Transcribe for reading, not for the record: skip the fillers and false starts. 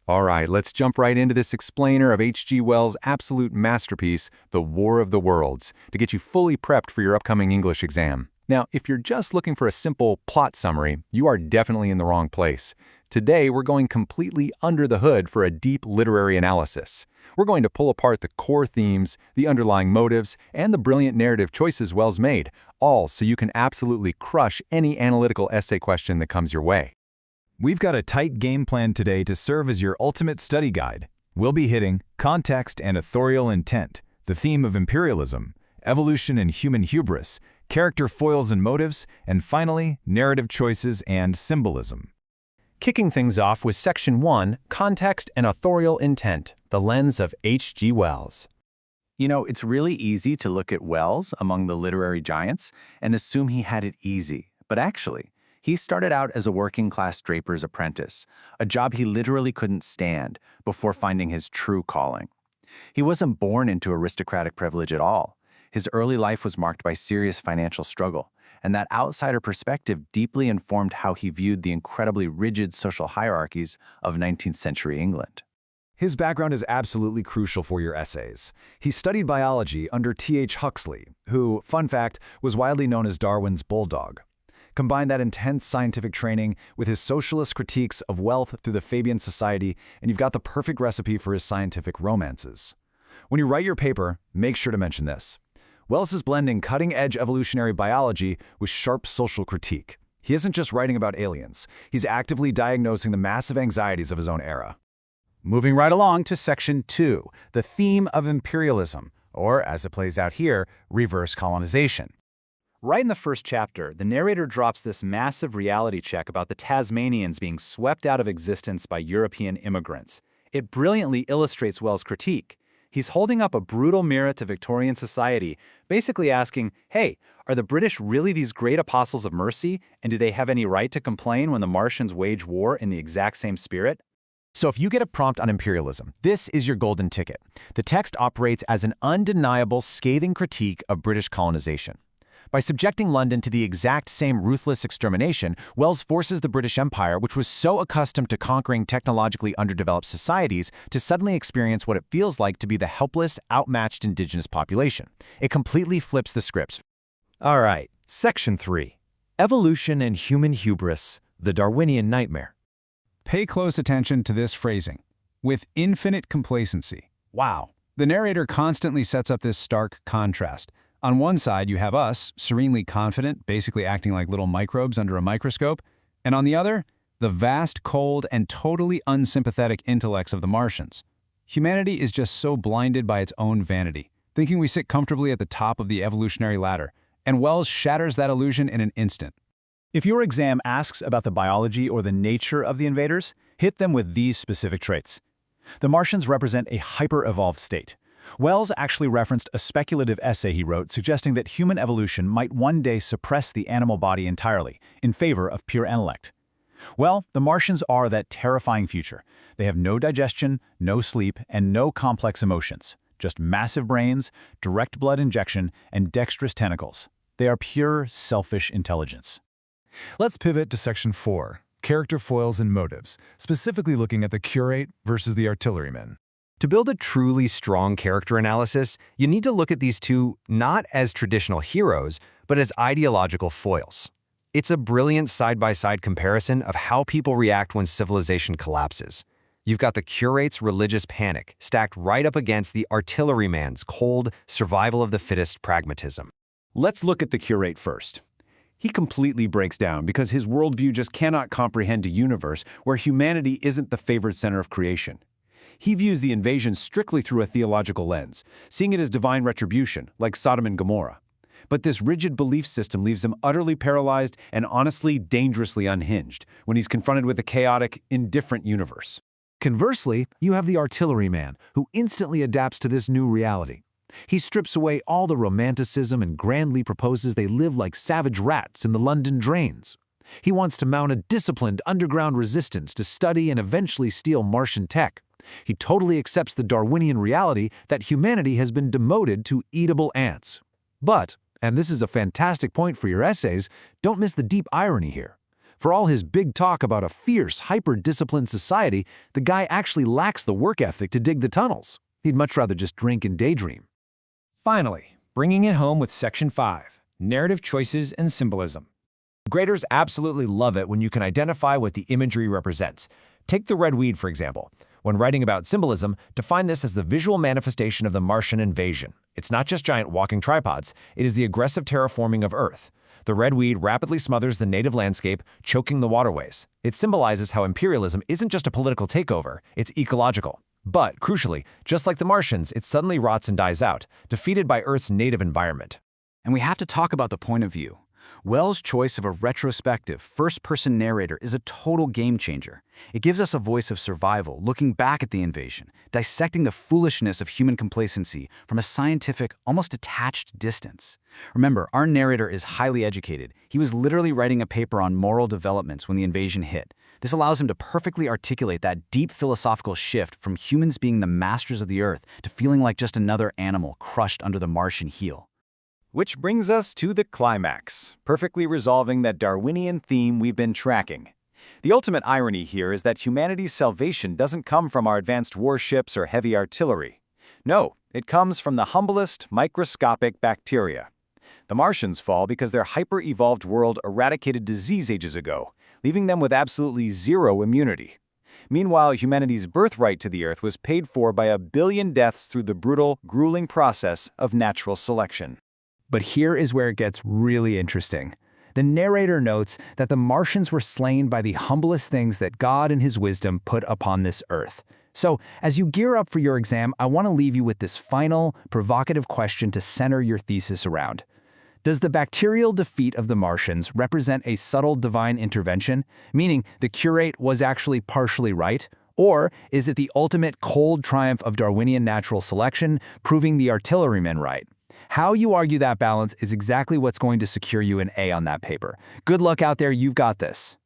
All right, let's jump right into this explainer of H.G. Wells' absolute masterpiece, The War of the Worlds, to get you fully prepped for your upcoming English exam. Now, if you're just looking for a simple plot summary, you are definitely in the wrong place. Today, we're going completely under the hood for a deep literary analysis. We're going to pull apart the core themes, the underlying motives, and the brilliant narrative choices Wells made, all so you can absolutely crush any analytical essay question that comes your way. We've got a tight game plan today to serve as your ultimate study guide. We'll be hitting context and authorial intent, the theme of imperialism, evolution and human hubris, character foils and motives, and finally, narrative choices and symbolism. Kicking things off with Section 1, Context and Authorial Intent, the lens of H.G. Wells. You know, it's really easy to look at Wells among the literary giants and assume he had it easy, but actually, he started out as a working-class draper's apprentice, a job he literally couldn't stand, before finding his true calling. He wasn't born into aristocratic privilege at all. His early life was marked by serious financial struggle, and that outsider perspective deeply informed how he viewed the incredibly rigid social hierarchies of 19th century England. His background is absolutely crucial for your essays. He studied biology under T.H. Huxley, who, fun fact, was widely known as Darwin's bulldog. Combine that intense scientific training with his socialist critiques of wealth through the Fabian Society, and you've got the perfect recipe for his scientific romances. When you write your paper, make sure to mention this. Wells is blending cutting-edge evolutionary biology with sharp social critique. He isn't just writing about aliens. He's actively diagnosing the massive anxieties of his own era. Moving right along to Section 2, the theme of imperialism, or as it plays out here, reverse colonization. Right in the first chapter, the narrator drops this massive reality check about the Tasmanians being swept out of existence by European immigrants. It brilliantly illustrates Wells' critique. He's holding up a brutal mirror to Victorian society, basically asking, hey, are the British really these great apostles of mercy, and do they have any right to complain when the Martians wage war in the exact same spirit? So if you get a prompt on imperialism, this is your golden ticket. The text operates as an undeniable, scathing critique of British colonization. By subjecting London to the exact same ruthless extermination, Wells forces the British Empire, which was so accustomed to conquering technologically underdeveloped societies, to suddenly experience what it feels like to be the helpless, outmatched indigenous population. It completely flips the scripts. All right, Section 3. Evolution and Human Hubris, the Darwinian Nightmare. Pay close attention to this phrasing. With infinite complacency. Wow. The narrator constantly sets up this stark contrast. On one side, you have us, serenely confident, basically acting like little microbes under a microscope, and on the other, the vast, cold, and totally unsympathetic intellects of the Martians. Humanity is just so blinded by its own vanity, thinking we sit comfortably at the top of the evolutionary ladder, and Wells shatters that illusion in an instant. If your exam asks about the biology or the nature of the invaders, hit them with these specific traits. The Martians represent a hyper-evolved state. Wells actually referenced a speculative essay he wrote suggesting that human evolution might one day suppress the animal body entirely in favor of pure intellect. Well, the Martians are that terrifying future. They have no digestion, no sleep, and no complex emotions. Just massive brains, direct blood injection, and dexterous tentacles. They are pure, selfish intelligence. Let's pivot to Section 4, character foils and motives, specifically looking at the curate versus the artilleryman. To build a truly strong character analysis, you need to look at these two not as traditional heroes, but as ideological foils. It's a brilliant side-by-side comparison of how people react when civilization collapses. You've got the curate's religious panic stacked right up against the artilleryman's cold, survival-of-the-fittest pragmatism. Let's look at the curate first. He completely breaks down because his worldview just cannot comprehend a universe where humanity isn't the favored center of creation. He views the invasion strictly through a theological lens, seeing it as divine retribution, like Sodom and Gomorrah. But this rigid belief system leaves him utterly paralyzed and honestly dangerously unhinged when he's confronted with a chaotic, indifferent universe. Conversely, you have the artilleryman, who instantly adapts to this new reality. He strips away all the romanticism and grandly proposes they live like savage rats in the London drains. He wants to mount a disciplined underground resistance to study and eventually steal Martian tech. He totally accepts the Darwinian reality that humanity has been demoted to eatable ants. But, and this is a fantastic point for your essays, don't miss the deep irony here. For all his big talk about a fierce, hyper-disciplined society, the guy actually lacks the work ethic to dig the tunnels. He'd much rather just drink and daydream. Finally, bringing it home with Section 5, Narrative Choices and Symbolism. Graders absolutely love it when you can identify what the imagery represents. Take the red weed, for example. When writing about symbolism, define this as the visual manifestation of the Martian invasion. It's not just giant walking tripods, it is the aggressive terraforming of Earth. The red weed rapidly smothers the native landscape, choking the waterways. It symbolizes how imperialism isn't just a political takeover, it's ecological. But, crucially, just like the Martians, it suddenly rots and dies out, defeated by Earth's native environment. And we have to talk about the point of view. Wells' choice of a retrospective, first-person narrator is a total game-changer. It gives us a voice of survival, looking back at the invasion, dissecting the foolishness of human complacency from a scientific, almost detached distance. Remember, our narrator is highly educated. He was literally writing a paper on moral developments when the invasion hit. This allows him to perfectly articulate that deep philosophical shift from humans being the masters of the Earth to feeling like just another animal crushed under the Martian heel. Which brings us to the climax, perfectly resolving that Darwinian theme we've been tracking. The ultimate irony here is that humanity's salvation doesn't come from our advanced warships or heavy artillery. No, it comes from the humblest, microscopic bacteria. The Martians fall because their hyper-evolved world eradicated disease ages ago, leaving them with absolutely zero immunity. Meanwhile, humanity's birthright to the Earth was paid for by 1 billion deaths through the brutal, grueling process of natural selection. But here is where it gets really interesting. The narrator notes that the Martians were slain by the humblest things that God in his wisdom put upon this earth. So, as you gear up for your exam, I want to leave you with this final, provocative question to center your thesis around. Does the bacterial defeat of the Martians represent a subtle divine intervention, meaning the curate was actually partially right? Or is it the ultimate cold triumph of Darwinian natural selection, proving the artillerymen right? How you argue that balance is exactly what's going to secure you an A on that paper. Good luck out there, you've got this.